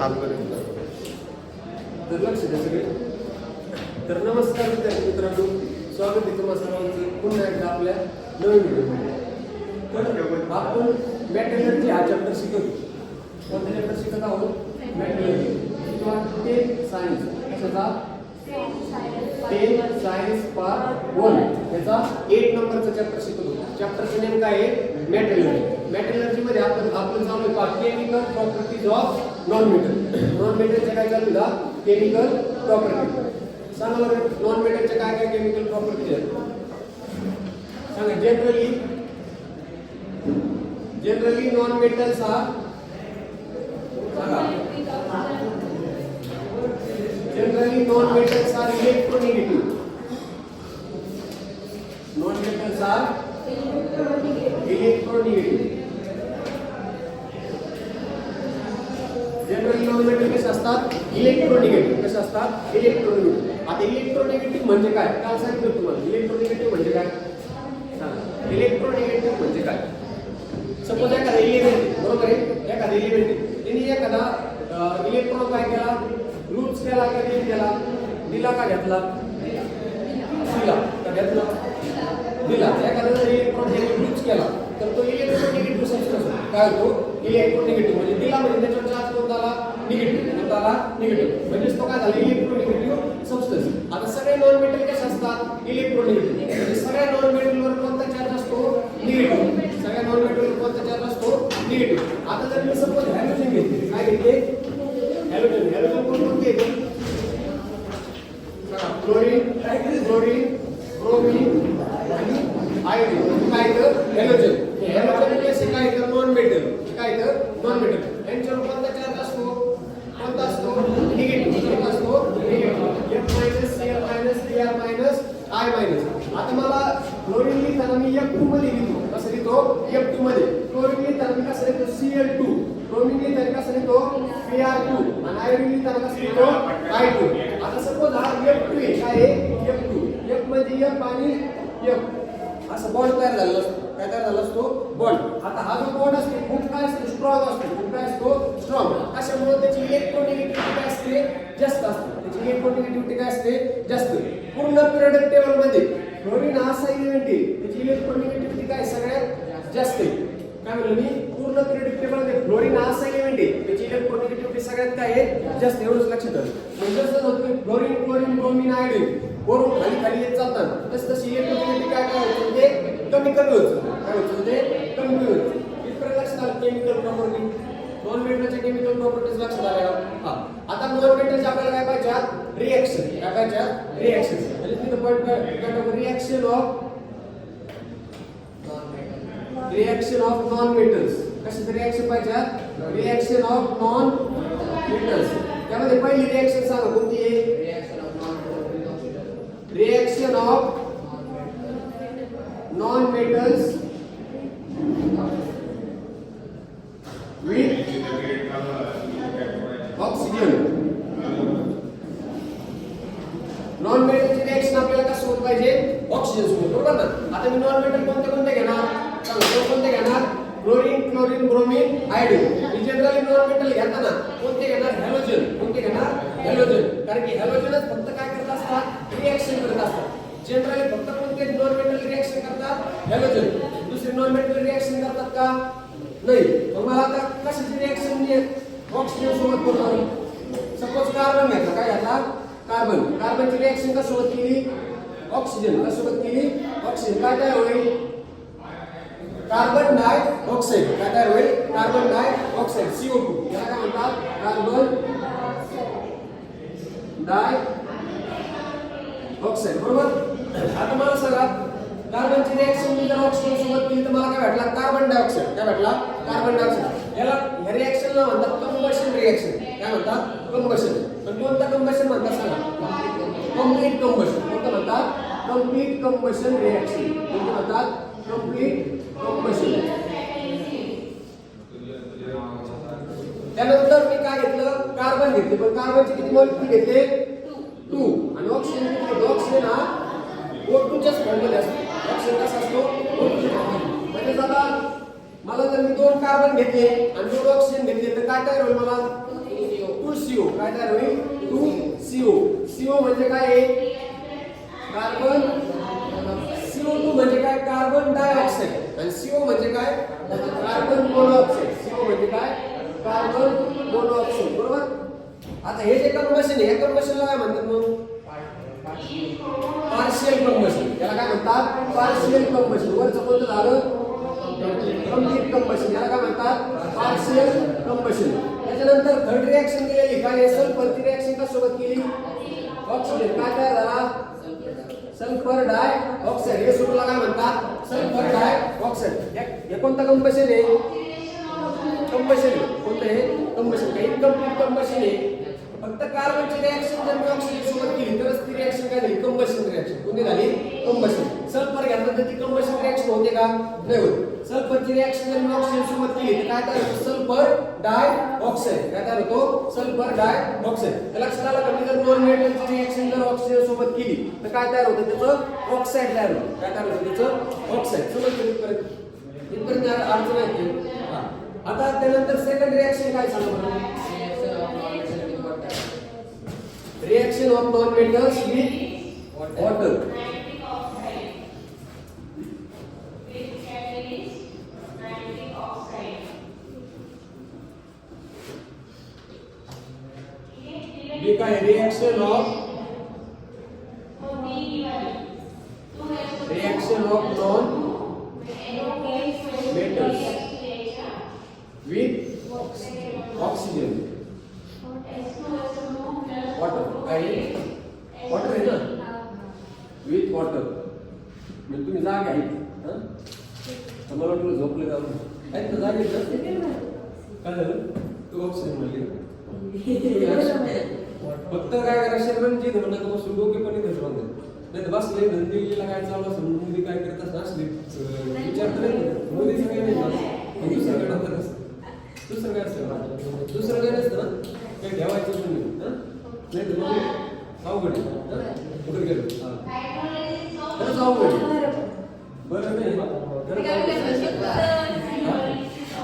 चालू करेल. तर लक्ष द्या सगळे. तर नमस्कार विद्यार्थी मित्रांनो, स्वागत आहे तुम्हा सर्वांचं पुन्हा एकदा आपल्या नवीन व्हिडिओमध्ये. तर आपण मॅटेरियलची हा चॅप्टर शिकवतो. कोणता चॅप्टर शिकत आहोत? मॅटेरियल किंवा 10 सायन्स. कशाचा? 10 सायन्स पार्ट 1 याचा 8 नंबरचा चॅप्टर शिकवतो. चॅप्टरचं नेम काय आहे? मॅटेरियल. मॅटेरियलची मध्ये आपण चालू आहे part chemical properties of non metal. Non मेटलचे काय चालू आहे? Chemical property. सांगा बरं, नॉन मेटलचे काय काय केमिकल प्रॉपर्टीज आहेत सांगा. जनरली नॉन मेटल्स हा सांगा. Generally non metals are electronegative. Non metals are electronegative. Generally non metal कसे असतात? इलेक्ट्रोनेगेटिव्ह. कसे असतात? इलेक्ट्रोनेगेटिव्ह. आता इलेक्ट्रोनेगेटिव्ह म्हणजे काय? काल सांगितलं तुम्हाला. इलेक्ट्रोनेगेटिव्ह म्हणजे काय सांगा. इलेक्ट्रोनेगेटिव्ह म्हणजे काय? सपोज एखादा एलिमेंट, बरोबर आहे, एखादा एलिमेंट त्यांनी एखादा इलेक्ट्रॉन काय केला? लूज केला का गेन केला? दिला का घेतला? दिला का घेतला? दिला. एखादा जर इलेक्ट्रॉन लूज केला तर तो इलेक्ट्रोनेगेटिव्ह सबस्टन्स काय होतो? इलेक्ट्रोनेगेटिव्ह. म्हणजे दिला म्हणजे त्याच्यावर चार्ज कोणता आला? निगेटिव्ह. कोणता आला? निगेटिव्ह. म्हणजे तो काय झाला? इलेक्ट्रोनेगेटिव्ह सबस्टन्स. आता सगळे नॉन मेटल कसे असतात? इलेक्ट्रोनेगेटिव्ह. म्हणजे सगळ्या नॉन मेटलवर कोणता चार्ज असतो? निगेटिव्ह. सगळ्या नॉन मेटलवर कोणता चार्ज असतो? निगेटिव्ह. आता जर मी सपोज हॅलोजन घेतले, काय घेतले? हॅलोजन. हॅलोजन कोणते येते? क्लोरीन, ब्रोमीन आणि आयोडीन. काय तर हॅलोजन. हॅलोजन कसे काय तर नॉन मेटल. काय तर नॉन मेटल. यांच्यावर कोणता चार्ज असतो? कोणता असतो? निगेटिव्ह. कोणता असतो? Negative. F- Cl- Cr- I-. आता मला क्लोरीन लिहिताना मी F2 मध्ये लिहितो. कसं लिहितो? F2 मध्ये. क्लोरीन लिहिताना मी कसं लिहितो? Cl2. ब्रोमीन लिहिताना कसं लिहितो? Br2. आणि आयोडीन लिहिताना कसं लिहितो? I2. आता सपोज हा F2 आहे. काय आहे? F2. F म्हणजे F आणि F असं बॉन्ड तयार झालेला असतो. काय तयार झाला असतो? बॉन्ड. आता हा जो बॉन्ड असतो खूप काय असतो? स्ट्रॉंग असतो. खूप काय असतो? स्ट्रॉंग. अशामुळे त्याची इलेक्ट्रोनेगेटिव्हिटी काय असते? जास्त असते. त्याची इलेक्ट्रोनेगेटिव्हिटी काय असते? जास्त. पूर्ण पिरियोडिक टेबल मध्ये क्लोरीन हा असा एलिमेंट आहे त्याची इलेक्ट्रोनेगेटिव्हिटी काय सगळ्यात जास्त आहे. काय म्हणलं मी? पूर्ण पिरियोडिक टेबल मध्ये क्लोरीन हा असा एलिमेंट आहे त्याची इलेक्ट्रोनेगेटिव्हिटी सगळ्यात काय आहे? जास्त. एवढंच लक्षात ठेवा. म्हणजे जसं होतं क्लोरीन, ब्रोमीन, आयोडीन वरून खाली येत जातात तशी इलेक्ट्रोनेगेटिव्हिटी काय होतं? म्हणजे कमी होतं. काय होतं? म्हणजे कमी होतं. इथपर्यंत लक्षात आलं. केमिकल प्रॉपर्टी, नॉन मेटलच्या केमिकल प्रॉपर्टीज लक्षात आल्या. हा, आता नॉन मेटलचे आपल्याला काय पाहिजे? रिएक्शन. काय पाहिजे? रिएक्शन. म्हणजे तुम्ही पॉइंट काय रिएक्शन ऑफ नॉन मेटल्स. कशाचं रिएक्शन पाहिजे? Reaction of non metals. त्यामध्ये पहिली रिएक्शन सांगा कोणती आहे? Reaction of non metals with oxygen. Non मेटलची रिएक्शन आपल्याला कसं होत पाहिजे? ऑक्सिजन सोबत, बरोबर ना? आता मी नॉन मेटल कोणते घेणार? कोणते घेणार? Chlorine, bromine, iodine. मी जनरली नॉन मेटल घेताना कोणते घेणार? हॅलोजन. कोणते घेणार? हॅलोजन. कारण की हॅलोजनच फक्त काय करत असतात? रिएक्शन करत असतात. जनरली फक्त कोणते नॉन मेटल रिएक्शन करतात? हॅलोजन. दुसरे नॉन मेटल रिएक्शन करतात का? नाही. मग मला आता कशाची रिएक्शन ऑक्सिजन सोबत करतो? सपोज कार्बन घ्यायचा. काय घ्यायचा? कार्बनची रिएक्शन कसोबत केली? ऑक्सिजन. कसोबत केली? ऑक्सिजन. काय तयार होईल? कार्बन डाय ऑक्साईड. काय तयार होईल? कार्बन डाय ऑक्साईड, CO2. याला काय म्हणतात? कार्बन डाय ऑक्साईड, बरोबर? आता मला सांगा कार्बनची रिएक्शन मी जर ऑक्सिजन सोबत केली तर मला काय भेटला? Carbon dioxide. काय भेटला? Carbon dioxide. याला या रिएक्शनला म्हणतात कंबशन रिएक्शन. काय म्हणतात? कंबशन. पण कोणता कंबशन म्हणतात सांगा? Complete combustion. कोणतं म्हणतात? Complete combustion reaction. कोणतं म्हणतात? Complete combustion. त्यानंतर मी काय घेतलं? कार्बन घेतले. पण कार्बनचे किती मॉलिक्यूल घेतले? 2. आणि ऑक्सिजन घेतले. ऑक्सिजन हा O2च्या फॉर्ममध्ये असतो. ऑक्सिजन कसा असतो? O2च्या फॉर्ममध्ये. म्हणजे मला जर मी 2 कार्बन घेतले आणि 2 ऑक्सिजन घेतले तर काय तयार होईल? मला काय तयार होईल 2CO. CO म्हणजे काय आहे कार्बन, CO2 म्हणजे काय कार्बन डायऑक्साइड आणि CO म्हणजे काय कार्बन मोनोऑक्साइड. CO म्हणजे काय कार्बन मोनोऑक्साइड. बरोबर. आता हे जे कंबशन आहे या कंबशनला काय म्हणतात मग पार्शियल कंबशन. याला काय म्हणतात पार्शियल कंबशन. वरचं कोणतं झालं कंप्लीट कंबशन. याला काय म्हणतात पार्शियल कंबशन. त्याच्यानंतर थर्ड रिएक्शन केलेली काय सल्फरची रिएक्शन का सोबत केली ऑक्सिजन काय तयार झाला सल्फर डाय ऑक्साइड. हे सूत्राला काय म्हणतात सल्फर डाय ऑक्साइड. हे कोणतं कंबशन आहे कंबशन कोणतं आहे कंबशन. काही इनकम्प्लीट कंबशन आहे. फक्त कार्बनची रिएक्शन जर मी ऑक्सिजन सोबत केली तरच ती रिएक्शन काय झाली कंबशन रिएक्शन. कोणती झाली कंबशन. सल्फर घेतलं तर ती कंबशन रिएक्शन होते का नाही होत. सल्फरची रिएक्शन जर मी ऑक्सिजन सोबत केली तर काय तयार होतं सल्फर डाय ऑक्साइड. काय तयार होतो सल्फर डाय ऑक्साइड. लक्षात आलं का मी जर नॉन मेटलची रिएक्शन जर ऑक्सिजन सोबत केली तर काय तयार होतं त्याचं ऑक्साइड तयार होतं. काय तयार होतं त्याचं ऑक्साइड. समजलं इथपर्यंत अडचण आहे. आता त्यानंतर सेकंड रिएक्शन काय सांगा reaction of non metals with water. ये काय reaction of non metals with oxygen water. काय वॉटर आहे ना विथ वॉटर. म्हणजे तुम्ही जागे आहेत मला वाटलं झोपले जाऊ आहेत ना जागे काय झालं तू ऑक्सिजन म्हणली फक्त काय करा शरीरांची म्हणा मग डोके पण इथे ठेवून नाही तर बसले दिल्लीला काय चालू असं मुली काय करतात असले विचार करत मोदी सगळे नाही दुसरं काय नंतर असतं दुसरं काय असतं दुसरं काय नसतं ना काही ठेवायचं तुम्ही नाही तर मग अवघड कुठे गेलो खरंच अवघड बरं नाही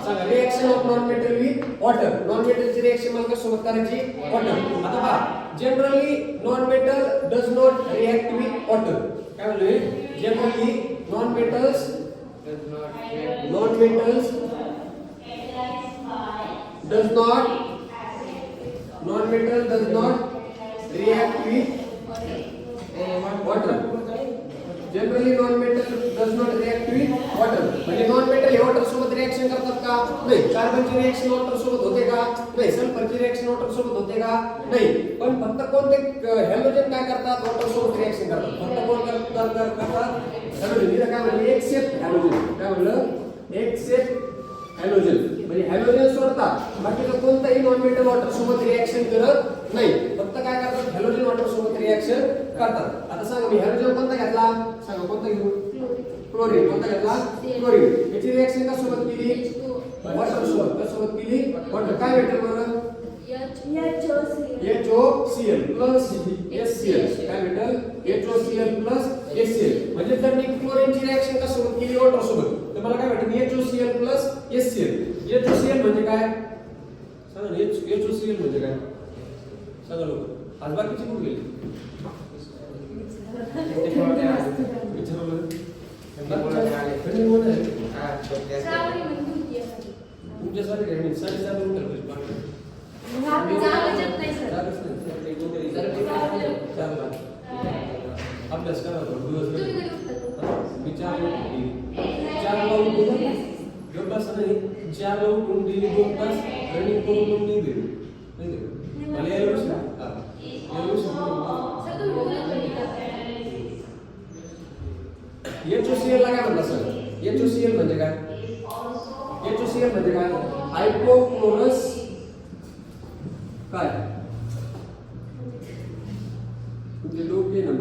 सांगा reaction of non metal with water. Non मेटलची रिएक्शन मला कशासोबत करायची वॉटर. आता पहा generally non metal does not react with water. काय म्हणले generally non metals does not non-metal does not react with water. Generally non-metal does not react with water. म्हणजे non-metal हे water सोबत रिएक्शन करतात का नाही. कार्बनची रिएक्शन water सोबत होते का नाही. सल्फरची रिएक्शन water सोबत होते का नाही. पण फक्त कोणते हॅलोजन काय करतात water सोबत रिएक्शन करतात. फक्त कोण करतात हॅलोजन. इथं काय म्हणले एक्सेप्ट हॅलोजन. काय म्हणलं एक्सेप्ट हॅलोजन. म्हणजे हॅलोजन सोडतात बाकीचं कोणताही नॉन मेटल वॉटर सोबत रिएक्शन करत नाही. फक्त काय करतात हॅलोजन वॉटर सोबत रिएक्शन करतात. आता सांगा मी हॅलोजन कोणता घेतला सांगा कोणता घेऊ क्लोरीन. कोणता घेतला क्लोरीन. याची रिएक्शन का सोबत केली वॉटर सोबत. सोबत केली वॉटर. काय भेटेल बरं HOCl प्लस HCl. काय भेटेल HOCl प्लस HCl. म्हणजे जर मी क्लोरीनची रिएक्शन का सोबत केली वॉटर सोबत तर मला काय भेटेल HOCl प्लस HCl. HOCl म्हणजे काय सांगा HOCl म्हणजे काय सांगा लोक. आज बाकीची कुठे गेली तुमच्यासाठी काय साडेसात अभ्यास करा मी 4 अभ्यास नाही 4 उठून दिली 2 तास रनिंग करून नाही दिली मला या वर्षी HOCl ला काय म्हणतात सर HOCl म्हणजे काय HOCl म्हणजे काय हायपोक्लोरस काय तुझे डोके ना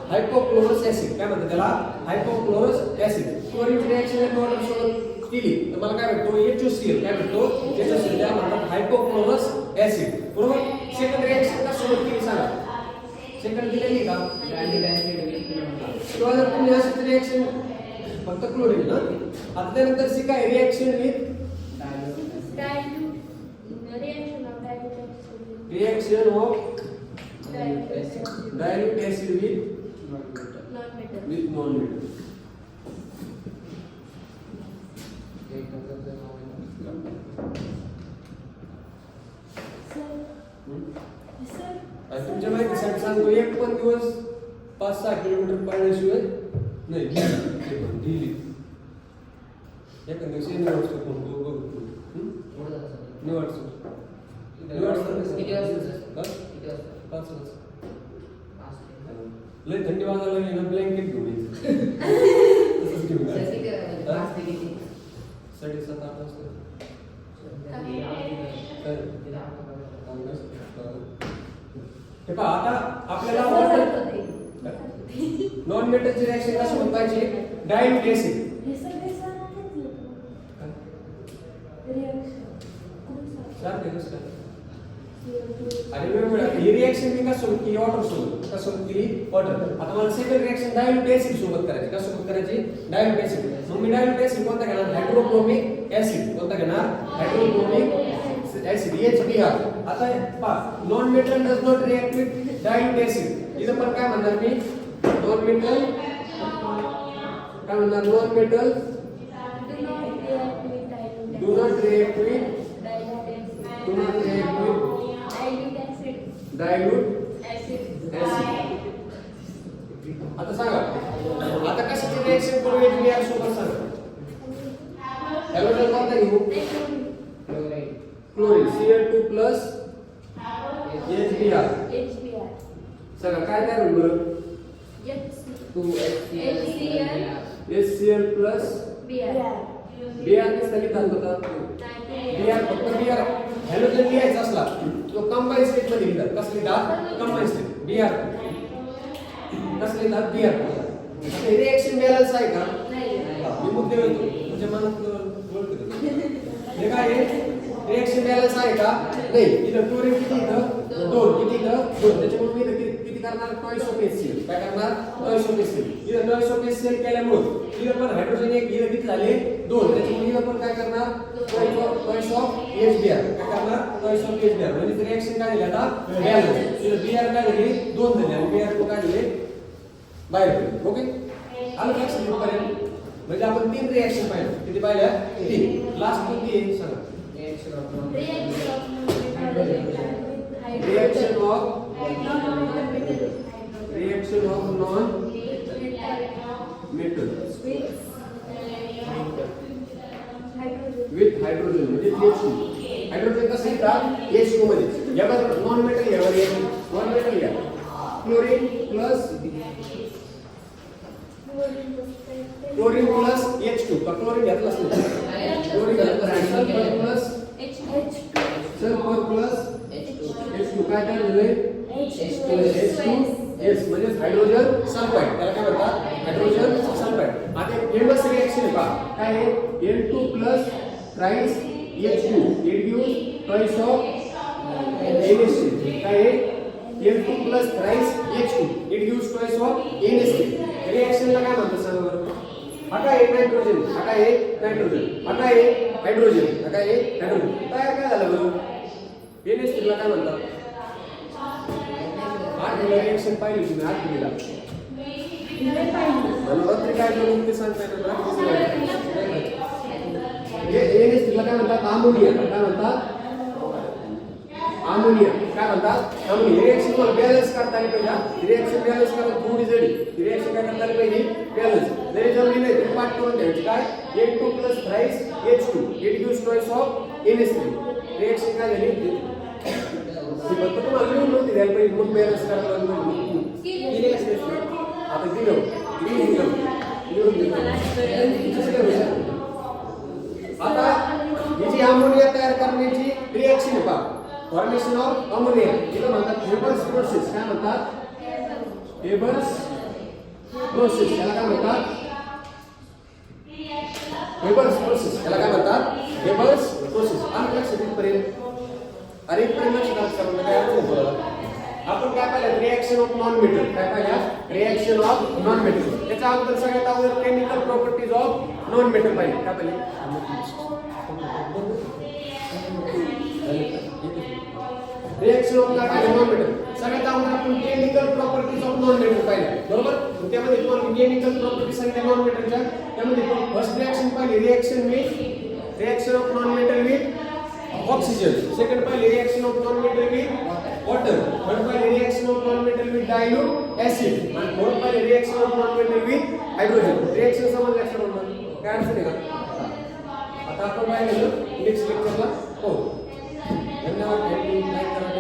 हायपोक्लोरस ऍसिड काय म्हणतात त्याला हायपोक्लोरस ऍसिड. क्लोरीनची रिएक्शन वॉटर सोबत केली तर मला काय भेटतो HOCl. काय भेटतो HOCl. त्या म्हणतात हायपोक्लोरस ऍसिड. बरोबर. सेकंड रिएक्शन का सोबत केली सांगा सेकंड दिलेली का किंवा जर तुम्ही अशी रिएक्शन फक्त क्लोरीन ना. आता त्यानंतर सी काय reaction with reaction of dilute acid with non-metal. तुमच्या माहितीसाठी सांगतो, एक पण दिवस 5-6 किलोमीटर पळण्याशिवाय नाही दिली एका दिवशी निवडतो कोण निवडतो लय थंडी वाजायला लागली ना ब्लँकेट घेऊन यायचं 7:30-8 वाजता हे पहा, आता आपल्याला नॉन मेटलची रिएक्शन कशी होत पाहिजे, डायल्यूट ऍसिड आणि वेगवेगळ्या ही रिएक्शन मी कसं होती वॉटर सोबत कसं होती वॉटर. आता मला सेकंड रिएक्शन डायल्यूट ऍसिड सोबत करायची. कसं सोबत करायची, डायल्यूट ऍसिड. मग मी डायल्यूट ऍसिड कोणता घेणार, हायड्रोक्लोरिक ऍसिड. कोणता घेणार, हायड्रोक्लोरिक ऍसिड HBr. आता पहा, non metal does not react with dilute acid. इथं पण काय म्हणणार मी, नॉन मेटल काय म्हणणार, non metal do not react with dilute acid. आता सांगा, आता कशाची रिएक्शन करू HBr सोबत सांगा. हॅलोजन कोणता घेऊ, क्लोरीन Cl2 प्लस HBr. सांगा काय तयार होईल बरं, HCl प्लस Br कसं लिहितात बघा, Br फक्त Br हॅलोजन लिहायचा असला तो कंबाईन स्टेट मध्ये लिहितात. कसं लिहितात, कंबाईन स्टेट Br. कसं लिहितात, Br. आता रिएक्शन बॅलन्स आहे का, मी मुद्दे म्हणतो तुमच्या मनात बोलतो हे काय आहे, रिएक्शन बॅलन्स आहे का, नाही. इथं क्लोरीन किती, इथं 2, किती इथं 2. त्याच्यामुळे मी इथं किती करणार, टॉइस ऑफ HCl. काय करणार, टॉइस ऑफ HCl. इथं टॉइस ऑफ HCl केल्यामुळे इथं पण हायड्रोजन एक, इथं किती झाले 2. त्याच्यामुळे इथं पण काय करणार, टॉइस ऑफ HBr. काय करणार, टॉइस ऑफ HBr. म्हणजे रिएक्शन काय झाली आता, बॅलन्स. इथं Br काय झाली 2 झाले आणि Br काय झाले बाहेर पडले. ओके, आलं लक्षात येईपर्यंत. म्हणजे आपण 3 रिएक्शन पाहिलं. किती पाहिल्या, 3. लास्ट कोणती आहे सांगा, reaction of non metal with hydrogen. म्हणजे H2. हायड्रोजन कसं येतात, H2 मध्ये. यावर नॉन मेटल घ्यावर नॉन मेटल घ्या, क्लोरीन प्लस H2. का क्लोरीन घेतलाच नाही, क्लोरीन घेतला, सल्फर प्लस H2. काय तयार झाले, H2S म्हणजे हायड्रोजन सल्फाइड. त्याला काय म्हणतात, हायड्रोजन सल्फाइड. आता फेमस रिएक्शन आहे पहा, काय आहे, N2 plus thrice H2 it gives toys of NH3. काय आहे, N2 plus thrice H2 it gives toys of NH3. रिएक्शनला काय म्हणतात सांगा बरं. आता एक नायट्रोजन, आता एक नायट्रोजन, आता एक हायड्रोजन, आता एक हायड्रोजन. तयार काय झालं बरं, NH3 ला काय म्हणतात. 8 रिएक्शन पाहिली तुम्ही 8 दिला आणि काय करून ते सांगता येतं. NH3 ला काय म्हणतात, अमोनिया. काय म्हणतात, अमोनिया. काय म्हणतात, अमोनिया. रिएक्शन वर बॅलन्स करता आली पाहिजे. रिएक्शन बॅलन्स करायला थोडी जडी रिएक्शन काय करता आली पाहिजे, बॅलन्स. जरी जमली नाही तरी पाठ करून द्यायची. काय, N2 plus thrice H2 it gives toys of NH3. Reaction काय झाली, फक्त तुम्हाला लिहून नव्हती द्यायला पाहिजे, मग बॅलन्स करायला आता दिलं आता ही जी अमोनिया तयार करण्याची रिएक्शन आहे पहा, फॉर्मेशन ऑफ अमोनिया. तिला म्हणतात हेबर्स प्रोसेस. काय म्हणतात, हेबर्स प्रोसेस. त्याला काय म्हणतात, हेबर्स प्रोसेस. त्याला काय म्हणतात, हेबर्स प्रोसेस. आणि लक्षात येईपर्यंत अरे आपण काय पाहिलं, रिएक्शन ऑफ नॉन मेटल. काय पाहिलं, रिएक्शन ऑफ नॉन मेटल. त्याच्या अगोदर सगळ्यात अगोदर chemical properties of non metal पाहिजे. काय पाहिजे, रिएक्शन ऑफ काय पाहिलं नॉन मेटल. सगळ्यात अगोदर आपण chemical properties of non metal पाहिलं बरोबर. त्यामध्ये तुम्हाला केमिकल प्रॉपर्टी सांगितल्या नॉन मेटलच्या. त्यामध्ये फर्स्ट रिएक्शन पाहिली reaction with reaction of non metal with oxygen. Second पाहिली reaction of non metal with water. Third पाहिली reaction of non metal with dilute acid. आणि फोर्थ पाहिली reaction of non metal with hydrogen. Reaction समजलं लक्षात ठेवा. काय अडचण आहे का? आता आपण काय केलं नेक्स्ट लेक्चरला हो. धन्यवाद.